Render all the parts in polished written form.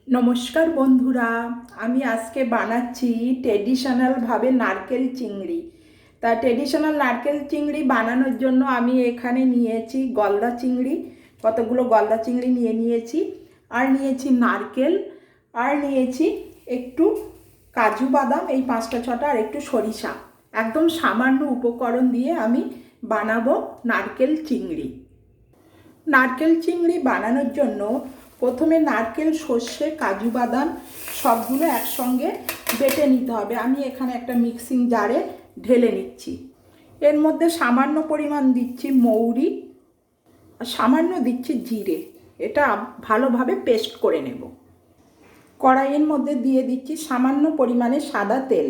নমস্কার বন্ধুরা, আমি আজকে বানাচ্ছি ট্রেডিশনালভাবে নারকেল চিংড়ি। তা ট্রেডিশনাল নারকেল চিংড়ি বানানোর জন্য আমি এখানে নিয়েছি গলদা চিংড়ি, কতগুলো গলদা চিংড়ি নিয়েছি, আর নিয়েছি নারকেল, আর নিয়েছি একটু কাজু বাদাম, এই 5টা 6টা, আর একটু সরিষা। একদম সামান্য উপকরণ দিয়ে আমি বানাবো নারকেল চিংড়ি। নারকেল চিংড়ি বানানোর জন্য প্রথমে নারকেল, সর্ষে, কাজু বাদাম সবগুলো একসঙ্গে বেটে নিতে হবে। আমি এখানে একটা মিক্সিং জারে ঢেলে নিচ্ছি। এর মধ্যে সামান্য পরিমাণ দিচ্ছি মৌরি, আর সামান্য দিচ্ছি জিরে। এটা ভালোভাবে পেস্ট করে নেব। কড়াইয়ের মধ্যে দিয়ে দিচ্ছি সামান্য পরিমাণে সাদা তেল।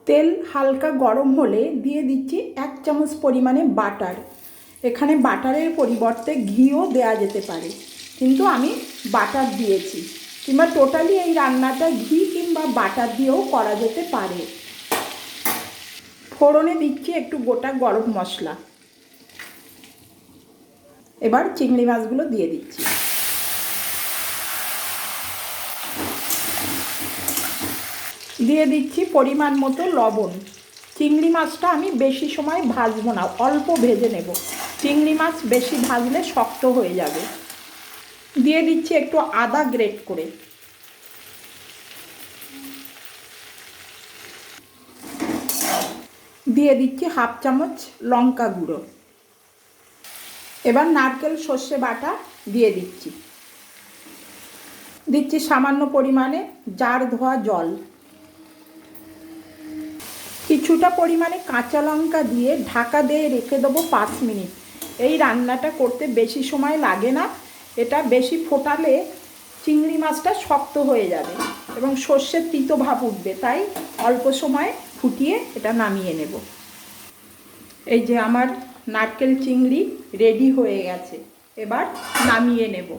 তেল হালকা গরম হলে দিয়ে দিচ্ছি 1 চামচ পরিমাণে বাটার। এখানে বাটারের পরিবর্তে ঘিও দেয়া যেতে পারে, কিন্তু আমি বাটার দিয়েছি, কিংবা টোটালি এই রান্নাটা ঘি কিংবা বাটার দিয়েও করা যেতে পারে। ফোড়নে দিচ্ছি একটু গোটা গরম মশলা। এবার চিংড়ি মাছগুলো দিয়ে দিচ্ছি। দিয়ে দিচ্ছি পরিমাণ মতো লবণ। চিংড়ি মাছটা আমি বেশি সময় ভাজবো না, অল্প ভেজে নেব। চিংড়ি মাছ বেশি ভাজলে শক্ত হয়ে যাবে। দিয়ে দিচ্ছি একটু আদা গ্রেট করে। দিয়ে দিচ্ছি 1/2 চামচ লঙ্কা গুঁড়ো। এবার নারকেল সর্ষে বাটা দিয়ে দিচ্ছি সামান্য পরিমাণে জার ধোয়া জল। কিছুটা পরিমাণে কাঁচা লঙ্কা দিয়ে ঢাকা দিয়ে রেখে দেবো 5 মিনিট। এই রান্নাটা করতে বেশি সময় লাগে না। এটা বেশি ফোটালে চিংড়ি মাছটা শক্ত হয়ে যাবে এবং সর্ষের তিতো ভাব উঠবে, তাই অল্প সময় ফুটিয়ে এটা নামিয়ে নেব। এই যে আমার নারকেল চিংড়ি রেডি হয়ে গেছে, এবার নামিয়ে নেব।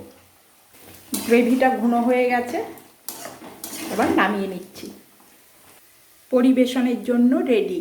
গ্রেভিটা ঘন হয়ে গেছে, এবার নামিয়ে নিচ্ছি। পরিবেশনের জন্য রেডি।